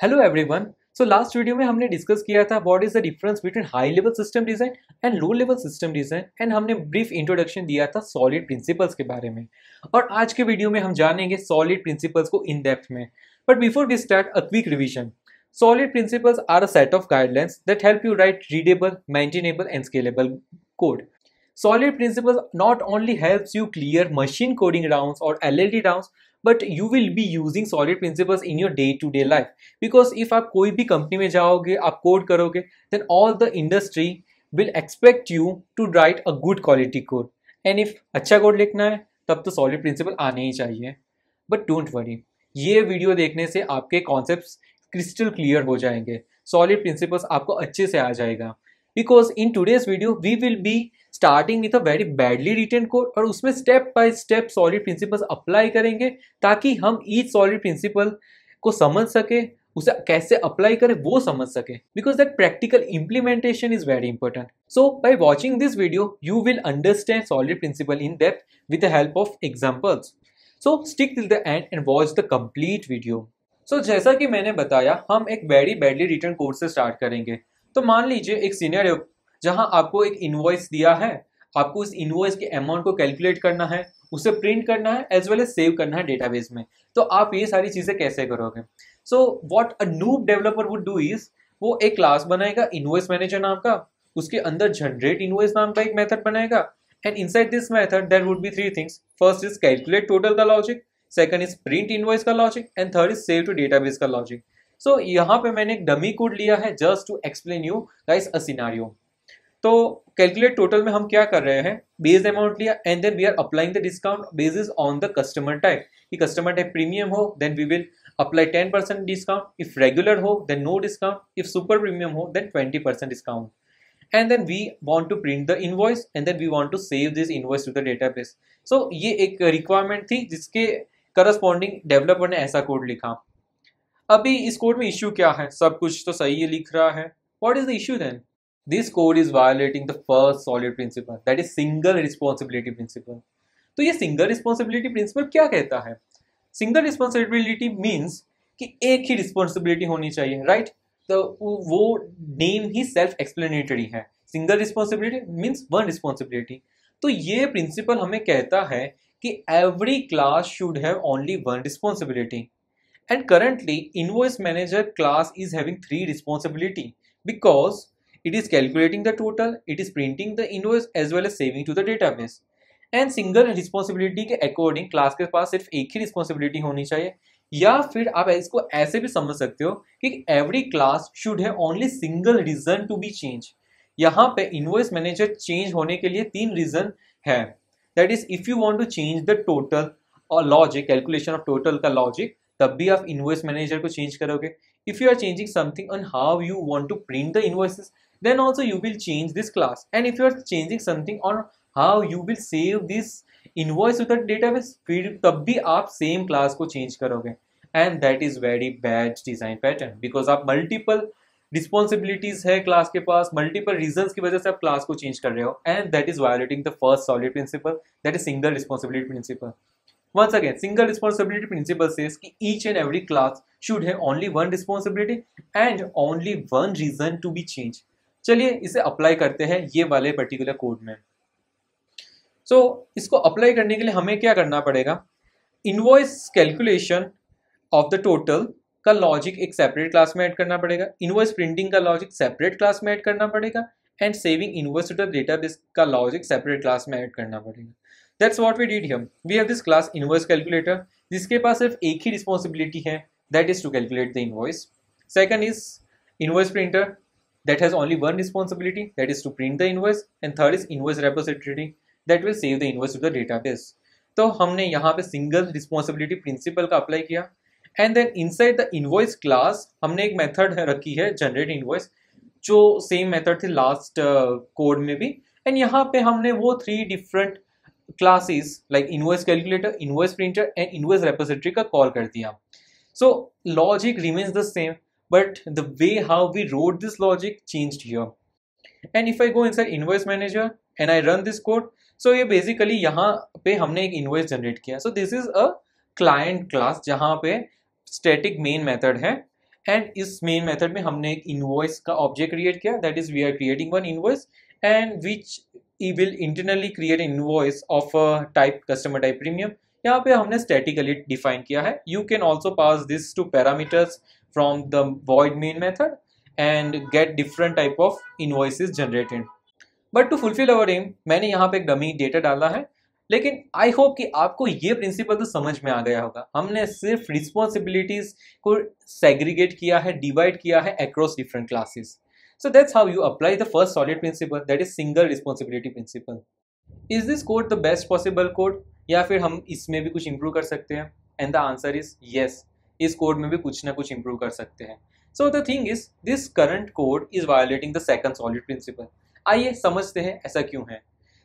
Hello everyone. So last video में हमने discuss किया था what is the difference between high level system design and low level system design and हमने brief introduction दिया था solid principles के बारे में। और आज के वीडियो में हम जानेंगे सॉलिड प्रिंसिपल्स को इन डेप्थ में। But before we start a quick revision. Solid principles are a set of guidelines that help you write readable, maintainable and scalable code. Solid principles not only helps you clear machine coding rounds or LLD rounds, but you will be using solid principles in your day-to-day life. Because if आप कोई भी company में जाओगे, आप code करोगे, then all the industry will expect you to write a good quality code. And if अच्छा code लिखना है, तब तो solid principle आने ही चाहिए. But don't worry, ये वीडियो देखने से आपके कॉन्सेप्ट्स क्रिस्टल क्लियर हो जाएंगे, सॉलिड प्रिंसिपल्स आपको अच्छे से आ जाएगा। Because in today's video we will be starting with a very badly written code और उसमें step by step solid principles apply करेंगे ताकि हम ईच सॉलिड प्रिंसिपल को समझ सके, उसे कैसे अप्लाई करें वो समझ सके। Because that practical implementation is very important. So by watching this video you will understand SOLID principle in depth with the help of examples. So stick till the end and watch the complete video. So जैसा कि मैंने बताया, हम एक very badly written code से start करेंगे। तो मान लीजिए एक सिनेरियो जहां आपको एक इनवॉइस दिया है, आपको उस इनवॉइस के अमाउंट को कैलकुलेट करना है, उसे प्रिंट करना है एज वेल एज सेव करना है डेटाबेस में। तो आप ये सारी चीजें कैसे करोगे? So what a noob developer would do is, वो एक क्लास बनाएगा इनवॉइस मैनेजर नाम का, उसके अंदर जनरेट इनवॉइस नाम का एक मेथड बनाएगा and inside this method there would be three things. First is calculate total का logic, second is print invoice का logic and third is save to database का लॉजिक। सो यहाँ पे मैंने एक डमी कोड लिया है just to explain you guys a scenario. तो कैलकुलेट टोटल में हम क्या कर रहे हैं, बेस अमाउंट लिया and then we are applying the discount basis on the customer type. कि कस्टमर टाइप प्रीमियम हो then we will apply 10% discount, if regular हो then no discount, if super premium हो then 20% discount. And then we want to print the invoice and then we want to save this invoice to the database. So ये एक requirement थी जिसके corresponding developer ने ऐसा code लिखा। अभी इस कोड में इश्यू क्या है? सब कुछ तो सही है लिख रहा है। What is the issue then? This code is violating the first solid principle, that is single responsibility principle. तो ये सिंगल रिस्पॉन्सिबिलिटी प्रिंसिपल क्या कहता है? सिंगल रिस्पॉन्सिबिलिटी मीन्स कि एक ही रिस्पॉन्सिबिलिटी होनी चाहिए, राइट? तो वो नेम ही सेल्फ एक्सप्लेनेटरी है। Single responsibility means one responsibility. तो ये प्रिंसिपल हमें कहता है कि every class should have only one responsibility and currently invoice manager class is having three responsibility because it is calculating the total, it is printing the invoice as well as saving to the database. And single responsibility के according class के पास सिर्फ एक ही responsibility होनी चाहिए, या फिर आप इसको ऐसे भी समझ सकते हो कि every class should have only single reason to be change. यहाँ पे इनवॉइस मैनेजर चेंज होने के लिए तीन रीजन है। That is if you want to change the total और लॉजिक, कैलकुलेशन ऑफ टोटल का लॉजिक, तब भी आप इनवॉइस मैनेजर को चेंज करोगे। If you are changing something on how you want to print the invoices then also you will change this class. And if you are changing something on how you will save this invoice with the database, फिर तब भी आप same class को change करोगे। And that is very bad design pattern because आप multiple responsibilities है class के पास, multiple reasons की वजह से आप क्लास को चेंज कर रहे हो and that is violating the first solid principle, that is single responsibility principle. Once again single responsibility principle says कि each and every class should have only one responsibility and only one reason to be change. चलिए इसे apply करते हैं ये वाले particular code में। सो इसको apply करने के लिए हमें क्या करना पड़ेगा? Invoice calculation of the total का लॉजिक एक सेपरेट क्लास में ऐड करना पड़ेगा, इनवॉइस प्रिंटिंग का लॉजिक सेपरेट क्लास में ऐड करना पड़ेगा and saving invoice to the database का लॉजिक सेपरेट क्लास में ऐड करना पड़ेगा। That's what we did here. We have this class invoice calculator जिसके पास सिर्फ एक ही रिस्पॉन्सिबिलिटी है, that is to calculate the invoice. Second is invoice printer that has only one responsibility, that is to print the invoice and third is invoice repository that will save the invoice to the database. तो हमने यहाँ पे single responsibility principle का apply किया and then inside the invoice class हमने एक method रखी है जनरेट इनवॉइस, जो सेम मेथड थी लास्ट कोड में भी। एंड यहाँ पे हमने वो three different classes like invoice calculator, invoice printer and invoice repository का कॉल कर दिया। So logic remains the same but the way how we wrote this logic changed here. And if I go inside invoice manager and I run this code, so ये basically यहाँ पे हमने एक invoice generate किया। So this is a client class जहाँ पे static main method है and इस मेन मेथड में हमने एक इनवॉइस का ऑब्जेक्ट क्रिएट किया, that is we are creating one invoice and which will internally create invoice of type customer type premium. यहाँ पे हमने स्टैटिकली डिफाइन किया है। You can also pass this two parameters from the void main method and get different type of invoices generated. But to fulfil our aim मैंने यहाँ पे एक dummy data डाला है, लेकिन आई होप कि आपको ये प्रिंसिपल तो समझ में आ गया होगा। हमने सिर्फ रिस्पॉन्सिबिलिटीज को सेग्रीगेट किया है, डिवाइड किया है across different classes. So that's how you apply the first solid principle, that is single responsibility principle. Is this code the best possible code, या फिर हम इसमें भी कुछ इंप्रूव कर सकते हैं? And the answer is yes, इस कोड में भी कुछ ना कुछ इंप्रूव कर सकते हैं। So the thing is this current code is violating the second solid principle. आइए समझते हैं ऐसा क्यों है।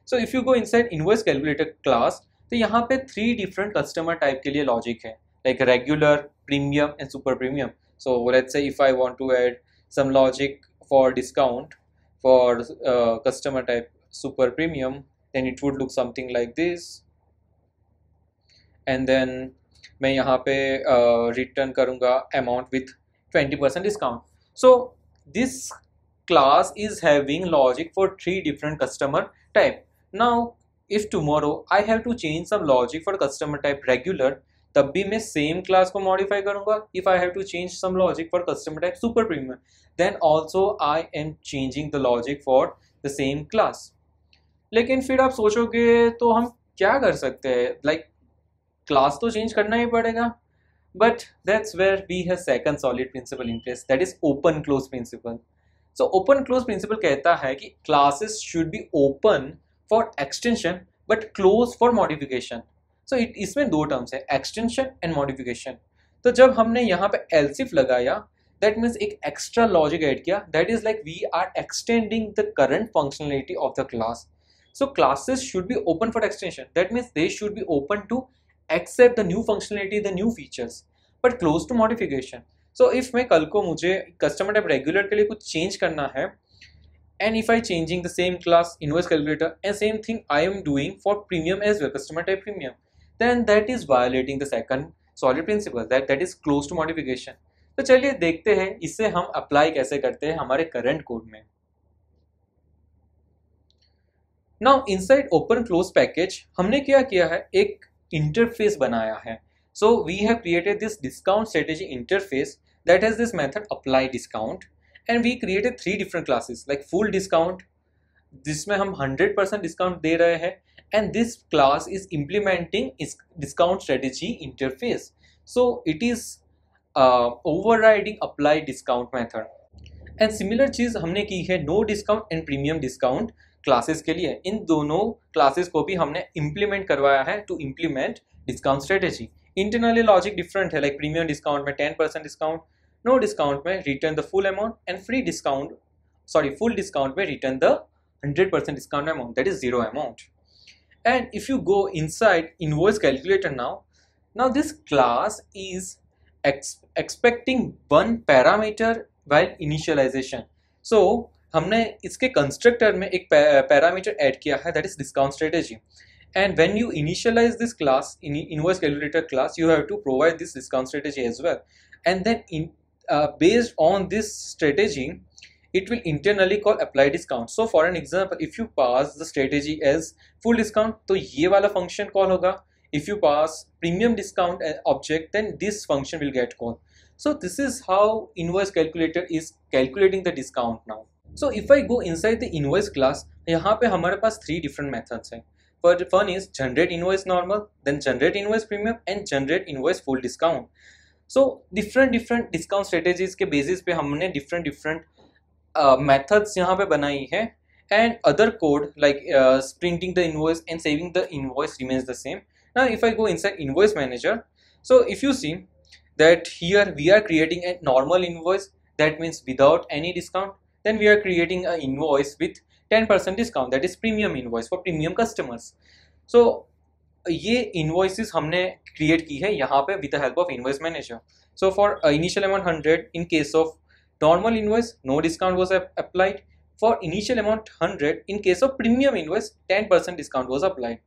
So if you go inside invoice calculator class, तो यहाँ पे 3 डिफरेंट कस्टमर टाइप के लिए लॉजिक है, like regular, premium and super premium. So let's say if I want to add some logic for discount for customer type super premium, then it would look something like this. And then मैं यहाँ पे return करूँगा amount with 20% discount. So this class is having logic for 3 different customer type. Now if tomorrow I have to change some logic for customer type regular, तब भी मैं same class को modify करूँगा। If I have to change some logic for customer type super premium, then also I am changing the logic for the same class. लेकिन फिर आप सोचोगे तो हम क्या कर सकते हैं, like class तो change करना ही पड़ेगा। But that's where we have second solid principle in place, that is open close principle. So open close principle कहता है कि classes should be open for extension but close for modification. So इसमें 2 terms है, extension and modification. तो जब हमने यहाँ पे else if लगाया, that means एक extra logic ऐड किया, that is like we are extending the current functionality of the class. So classes should be open for extension, that means they should be open to accept the new functionality, the new features, but close to modification. So if मैं कल को मुझे customer type regular के लिए कुछ change करना है, and if I changing the same class invoice calculator and same thing I am doing for premium as well, customer type premium, then that is violating the second solid principle, that is close to modification. तो चलिए देखते हैं इसे हम apply कैसे करते हैं हमारे करंट कोड में। Now inside open close package हमने क्या किया है, एक इंटरफेस बनाया है। So we have created this discount strategy interface that has this method apply discount, and we created 3 different classes like full discount, जिसमें हम 100% डिस्काउंट दे रहे हैं, and this class is implementing is discount strategy interface. So it is overriding apply discount method. And similar चीज हमने की है no discount and premium discount classes के लिए। इन दोनों क्लासेस को भी हमने इम्प्लीमेंट करवाया है to implement discount strategy. Internally logic different है, लाइक प्रीमियम डिस्काउंट में 10% डिस्काउंट, नो डिस्काउंट में return the full amount, and free discount full discount में return the 100% discount amount, that is 0 amount. And if you go inside invoice calculator now this class is expecting one parameter while initialization. So हमने इसके constructor में एक parameter add किया है, that is discount strategy. And when you initialize this class in invoice calculator class, you have to provide this discount strategy as well. And then based on this strategy, it will internally call apply discount. So for an example, if you pass the strategy as full discount, तो ये वाला function call होगा. If you pass premium discount object, then this function will get called. So this is how invoice calculator is calculating the discount now. So if I go inside the invoice class, यहाँ पे हमारे पास 3 different methods हैं. First one is generate invoice normal, then generate invoice premium, and generate invoice full discount. So different discount strategies के basis पे हमने different methods यहाँ पे बनाई है, and other code like printing the invoice and saving the invoice remains the same. Now if I go inside invoice manager, so if you see that here we are creating a normal invoice, that means without any discount, then we are creating an invoice with 10% discount, that is premium invoice for premium customers. So ये invoices हमने create की है यहाँ पे with the help of invoice manager. So for initial amount 100, in case of normal invoice no discount was applied. For initial amount 100, in case of premium invoice 10% discount was applied.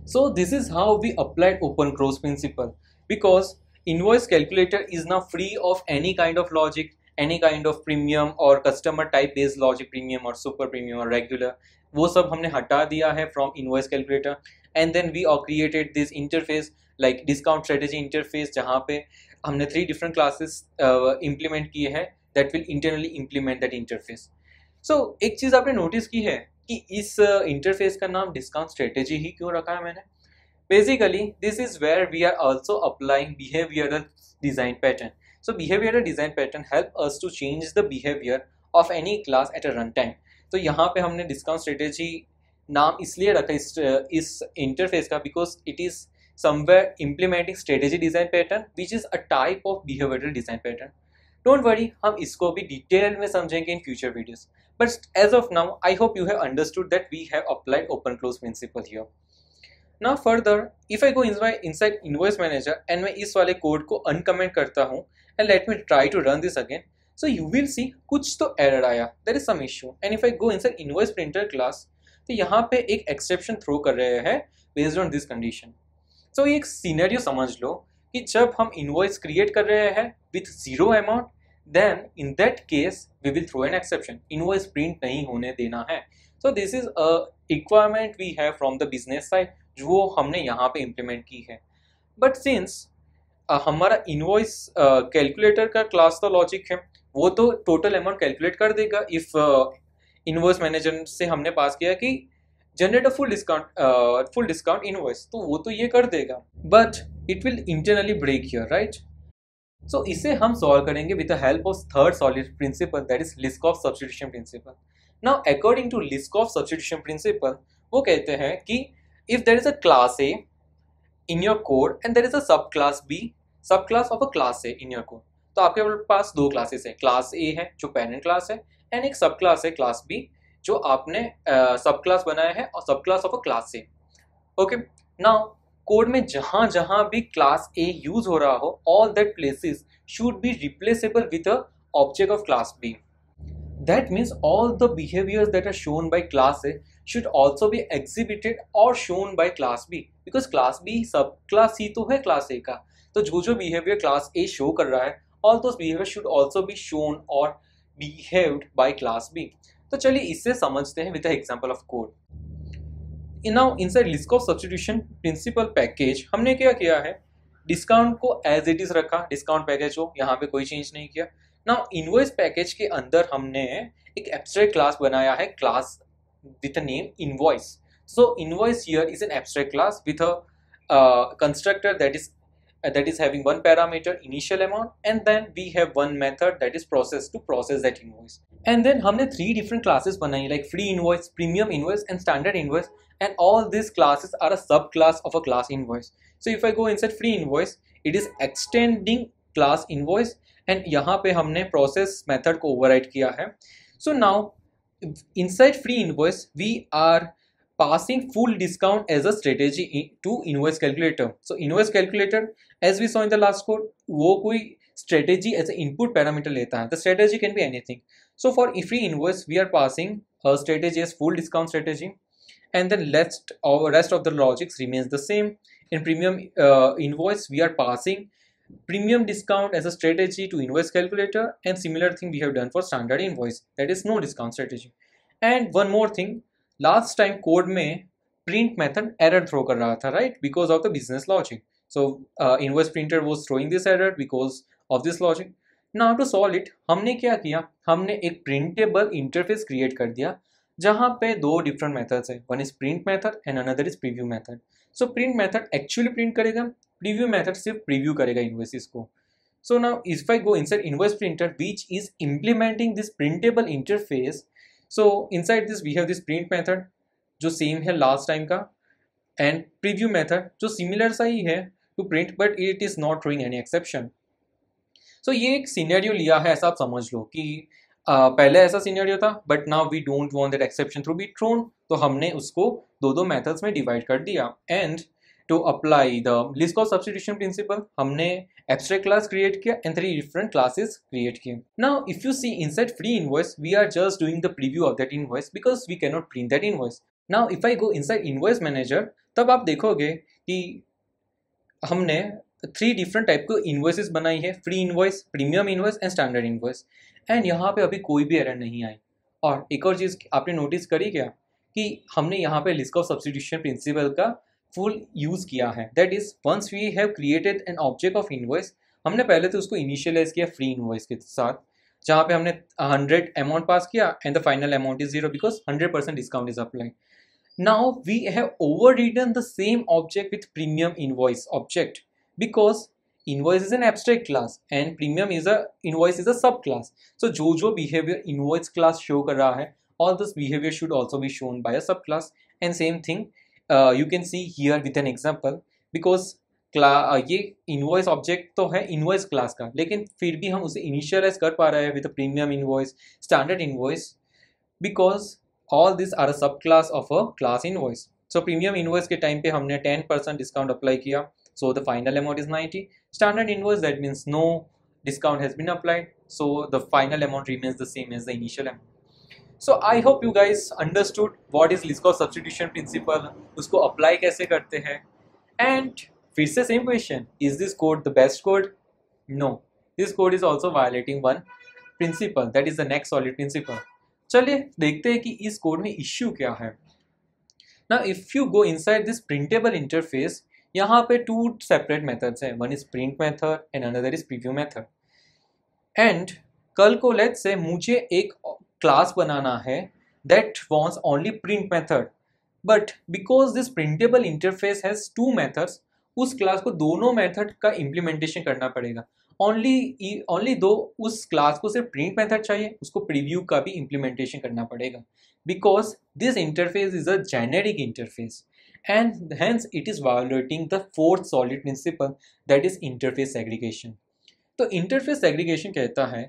So this is how we applied open close principle, because invoice calculator is now free of any kind of logic, any kind of premium or customer type based logic, premium or super premium or regular, वो सब हमने हटा दिया है from invoice calculator. And then we all created this interface like discount strategy interface, जहाँ पे हमने 3 different classes implement किए हैं that will internally implement that interface. So एक चीज़ आपने notice की है कि इस interface का नाम discount strategy ही क्यों रखा है मैंने? Basically, this is where we are also applying behavioral design pattern. So behavioral design pattern help us to change the behavior of any class at a runtime. तो यहाँ पे हमने discount strategy नाम इसलिए रखा इस interface का because it is somewhere implementing strategy design pattern which is a type of behavioral design pattern. Don't worry, हम इसको भी detail में समझेंगे in future videos. But as of now, I hope you have understood that we have applied open close principle here. Now further, if I go inside invoice manager and मैं इस वाले code को uncomment करता हूँ and let me try to run this again, so you will see कुछ तो error आया, there is some issue. And if I go inside invoice printer class, तो यहाँ पे एक exception throw कर रहे हैं based on this condition. So एक scenario समझ लो कि जब हम invoice create कर रहे हैं with zero amount, then in that case we will throw an exception. Invoice print नहीं होने देना है. So this is a requirement we have from the business side जो हमने यहाँ पे implement की है. But since हमारा invoice calculator का class तो logic है, वो तो total amount calculate कर देगा. If invoice manager से हमने पास किया कि generate a full discount invoice, तो वो तो ये कर देगा. But it will internally break here, right? So इसे हम solve करेंगे with the help of third solid principle, that is Liskov substitution principle. Now according to Liskov substitution principle, वो कहते हैं कि if there is a class A in your code and there is a subclass B, subclass of a class A in your code, तो आपके पास दो classes हैं, class A है जो पेरेंट क्लास है एंड एक सब क्लास है क्लास B जो आपने सब क्लास बनाया है और सब class of a class A. Okay, now code में जहां जहां भी क्लास A यूज हो रहा हो, all that places should be replaceable with a object of class B. That means all the behaviors that are shown by class A should also be exhibited or shown by class B, because class B सब class C तो है class A का, तो जो जो behavior class A show कर रहा है, all those behaviors should also be shown or behaved by class B. तो चलिए इससे समझते हैं with the example of code. Now inside Liskov substitution principle package हमने क्या किया है, डिस्काउंट को एज इट इज रखा, डिस्काउंट पैकेज हो, यहाँ पे कोई चेंज नहीं किया. नाउ इनवॉइस पैकेज के अंदर हमने एक एब्स्ट्रैक्ट क्लास बनाया है, class with a name invoice. So invoice here is an abstract class with a constructor that is having one parameter initial amount and then we have one method that is process to process that invoice. And then हमने 3 different classes बनाई like free invoice, premium invoice and standard invoice, and all these classes are a subclass of a class invoice. So if I go inside free invoice, it is extending class invoice and यहाँ पे हमने process method को override किया है. So now inside free invoice we are passing full discount as a strategy to invoice calculator. So invoice calculator as we saw in the last code, वो कोई strategy as an input parameter लेता है. The strategy can be anything. So for free invoice we are passing a strategy as full discount strategy, and then rest of the logics remains the same. In premium invoice we are passing premium discount as a strategy to invoice calculator, and similar thing we have done for standard invoice, that is no discount strategy. And one more thing, last time code में print method error throw कर रहा था, right, because of the business logic. So invoice printer was throwing this error because of this logic. Now to solve it हमने क्या किया, हमने एक printable interface create कर दिया जहाँ पे दो different methods है, one is print method and another is preview method. So print method actually print करेगा, preview method सिर्फ preview करेगा invoices को. So now if I go inside invoice printer which is implementing this printable interface, so inside this we have this print method जो same है last time का, and preview method जो similar सा ही है to print but it is not throwing any exception. So ये एक scenario लिया है, ऐसा आप समझ लो कि पहले ऐसा scenario था but now we don't want that exception to be thrown, तो हमने उसको दो methods में divide कर दिया. And to apply the Liskov substitution principle हमने abstract class create किया and 3 different classes create किए. Now if you see inside free invoice we are just doing the preview of that invoice because we cannot print that invoice. Now if I go inside invoice manager तब आप देखोगे कि हमने three different type को invoices बनाई है, free invoice, premium invoice and standard invoice, and यहाँ पे अभी कोई भी एरर नहीं आई। और एक और चीज़ आपने नोटिस करी क्या कि हमने यहाँ पे लिस्ट ऑफ सब्स्टिट्यूशन प्रिंसिपल का फुल यूज़ किया है। That is once we have created an object of invoice, हमने पहले तो उसको इनिशियलाइज किया फ्री इन्वॉइस के साथ, जहाँ पे हमने 100 अमाउंट पास किया and the final amount is 0 because 100% discount is applied. Now we have overridden the same object with premium invoice object because invoice is an abstract class and premium is a invoice is a subclass. So जो behavior invoice class show कर रहा है, all this behavior should also be shown by a subclass. And same thing you can see here with an example because ये invoice object तो है invoice class का, लेकिन फिर भी हम उसे initialize कर पा रहे हैं with a premium invoice, standard invoice because all these are a subclass of a class invoice. So premium invoice के टाइम पे हमने 10% डिस्काउंट अप्लाई किया, so the final amount is 90. Standard invoice, that means no discount has been applied, so the final amount remains the same as the initial amount. So I hope you guys understood what is Liskov substitution principle, उसको apply कैसे करते हैं। and फिर से same question, is this code the best code? No, this code is also violating one principle, that is the next solid principle. चलिए देखते हैं कि इस कोड में इश्यू क्या है। ना if you go inside this printable interface, यहाँ पे टू सेपरेट मेथड्स हैं, one is print method and another is preview method. And कल को लेट्स से मुझे एक क्लास बनाना है that wants only print method, but because this printable interface has two methods, उस class को दोनों मेथड का इम्प्लीमेंटेशन करना पड़ेगा। ओनली दो उस क्लास को सिर्फ प्रिंट मेथड चाहिए, उसको प्रीव्यू का भी इम्प्लीमेंटेशन करना पड़ेगा because this interface is a generic interface and hence it is violating the fourth solid principle, that is interface segregation. तो इंटरफेस सेग्रीगेशन कहता है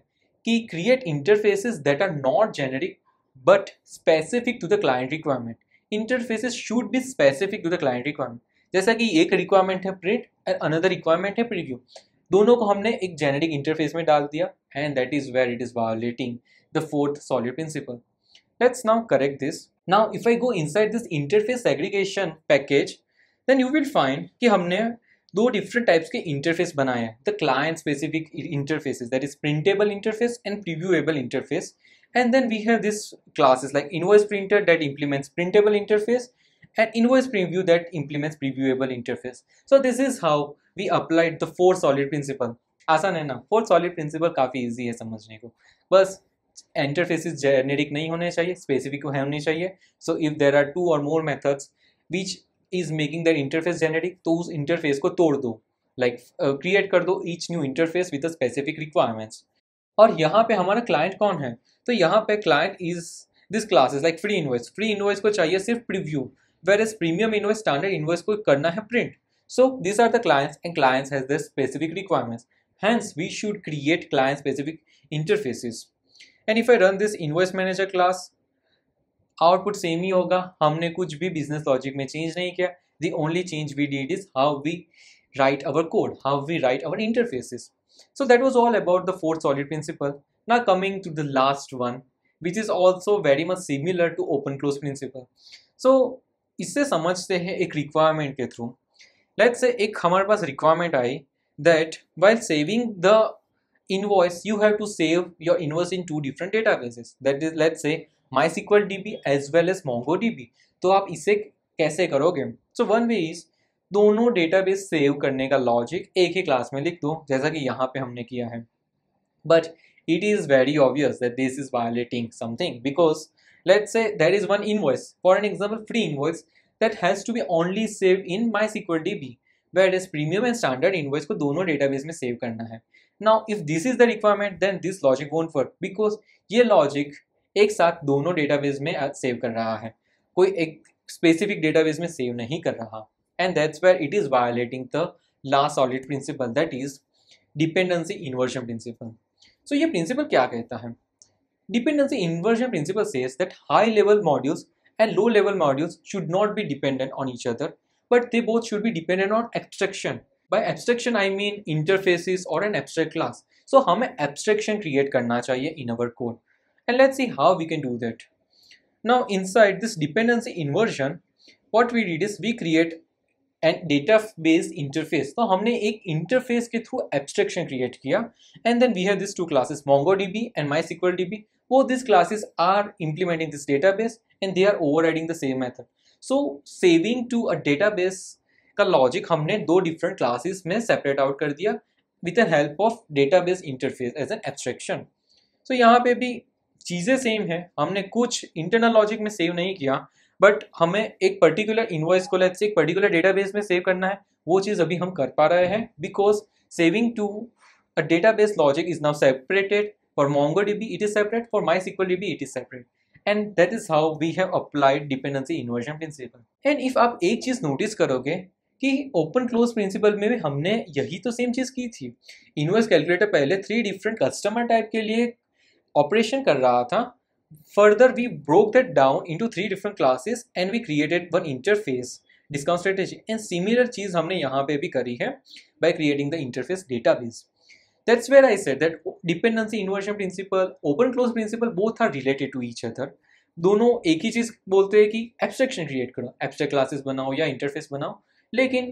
कि create interfaces that are not generic but specific to the client requirement. Interfaces should be specific to the client requirement, जैसा कि एक requirement है print and another requirement है preview, दोनों को हमने एक जेनेरिक इंटरफेस में डाल दिया and that is where it is violating the fourth solid principle. Let's now correct this. Now if I go inside this interface segregation package, then you will find कि हमने दो डिफरेंट टाइप्स के interface बनाए हैं, the client specific interfaces, that is printable interface and previewable interface, and then we have this classes like invoice printer that implements printable interface and invoice preview that implements previewable interface. So this is how we applied the four solid principle. आसान है ना, four solid principal काफ़ी easy है समझने को, बस interfaces generic नहीं होने चाहिए, स्पेसिफिक होने चाहिए। So if there are two or more methods which is making that interface generic, तो उस इंटरफेस को तोड़ दो, लाइक क्रिएट कर दो each new interface with specific requirements. और यहाँ पे हमारा क्लाइंट कौन है, तो यहाँ पे client is this class is like free invoice. Free invoice को चाहिए सिर्फ preview, whereas premium invoice standard invoice को करना है print. So these are the clients and clients has their specific requirements. Hence we should create client specific interfaces. And if I run this invoice manager class, output same ही होगा, हमने कुछ भी business logic में change नहीं किया। The only change we did is how we write our code, how we write our interfaces. So that was all about the fourth solid principle. Now coming to the last one, which is also very much similar to open close principle. So इससे समझते हैं एक requirement के through. Let's say एक हमारे पास requirement I that while saving the invoice you have to save your invoice in two different databases, that is let's say MySQL DB as well as MongoDB. तो आप इसे कैसे करोगे? So one way is दोनों database save करने का logic एक ही class में लिख दो, जैसा कि यहाँ पे हमने किया है। But it is very obvious that this is violating something because let's say there is one invoice, for an example free invoice, that has to be only saved in MySQL DB, whereas premium and standard invoice को दोनों database में save करना है। Now if this is the requirement then this logic won't work because ये logic एक साथ दोनों database में सेव कर रहा है, कोई एक स्पेसिफिक डेटाबेस में सेव नहीं कर रहा, and that's where it is violating the last solid principle, that is dependency inversion principle. So ये principle क्या कहता है? Dependency inversion principle says that high level modules and low level modules should not be dependent on each other, but they both should be dependent on abstraction. By abstraction I mean interfaces or an abstract class. So हमें abstraction create करना चाहिए in our code, and let's see how we can do that. Now inside this dependency inversion, what we did is we create and data based interface, तो हमने एक interface के through abstraction create किया. And then we have this two classes MongoDB and MySQLDB. Both these classes are implementing this database and they are overriding the same method. So saving to a database का logic हमने दो different classes में separate out कर दिया with the help of database interface as an abstraction. So यहाँ पे भी चीज़ें सेम है, हमने कुछ इंटरनल लॉजिक में सेव नहीं किया, बट हमें एक पर्टिकुलर इनवॉइस को लेट्स से एक पर्टिकुलर डेटाबेस में सेव करना है. वो चीज़ अभी हम कर पा रहे हैं because saving to a database logic is now separated. For MongoDB it is separate, for MySQLDB it is separate, and that is how we have applied dependency inversion principle. And if आप एक चीज़ notice करोगे कि open close principal में भी हमने यही तो same चीज़ की थी. इनवर्स कैलकुलेटर पहले 3 डिफरेंट कस्टमर टाइप के लिए ऑपरेशन कर रहा था. Further we broke that down into 3 different classes and we created one interface discount strategy. And similar चीज़ हमने यहाँ पे भी करी है by creating the interface database. That's where I said that dependency inversion principle, open close principle both are related to each other. दोनों एक ही चीज़ बोलते हैं कि एब्स्ट्रैक्शन क्रिएट करो, एब्स्ट्रैक्ट क्लासेस बनाओ या इंटरफेस बनाओ, लेकिन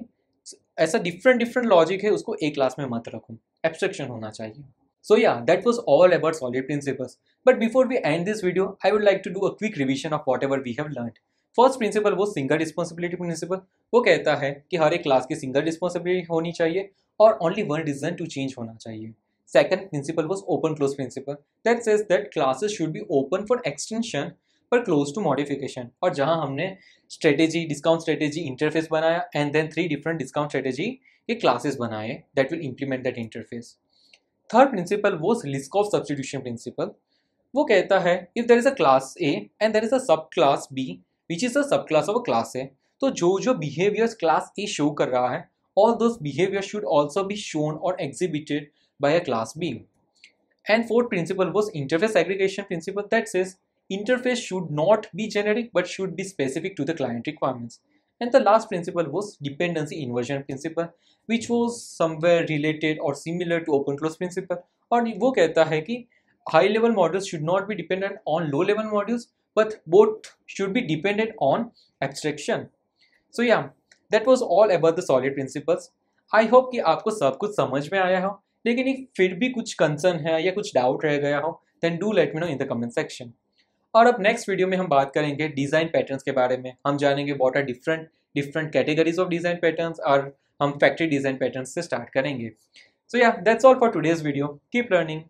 ऐसा डिफरेंट लॉजिक है उसको एक क्लास में मत रखो, एब्स्ट्रैक्शन होना चाहिए. So yeah, that was all about solid principles. But before we end this video, I would like to do a quick revision of whatever we have learned. First principle वो single responsibility principal. वो कहता है कि हर एक class की single responsibility होनी चाहिए और only one reason to change होना चाहिए. Second principle was open close principle that says that classes should be open for extension पर क्लोज टू मॉडिफिकेशन. और जहां हमने स्ट्रेटेजी, डिस्काउंट स्ट्रेटेजी, इंटरफेस बनाया and then 3 different discount strategy के classes बनाए that will implement that interface. Third principle was Liskov substitution principle. वो कहता है if there is a class A and there is a sub class B which is a sub class of a class A, तो जो behaviours class ए show कर रहा है all those behaviors should also be shown or exhibited by a class B. And fourth principle was interface aggregation principle that says interface should not be generic but should be specific to the client requirements. And the last principle was dependency inversion principle which was somewhere related or similar to open close principle. और वो कहता है कि high level modules should not be dependent on low level modules but both should be dependent on abstraction. So yeah, that was all about the solid principles. I hope कि आपको सब कुछ समझ में आया हो, लेकिन एक फिर भी कुछ कंसर्न है या कुछ डाउट रह गया हो then do let me know in the comment section. और अब नेक्स्ट वीडियो में हम बात करेंगे डिज़ाइन पैटर्न्स के बारे में. हम जानेंगे what are different categories of design patterns और हम फैक्ट्री डिज़ाइन पैटर्न्स से स्टार्ट करेंगे. So yeah that's all for today's video. Keep learning.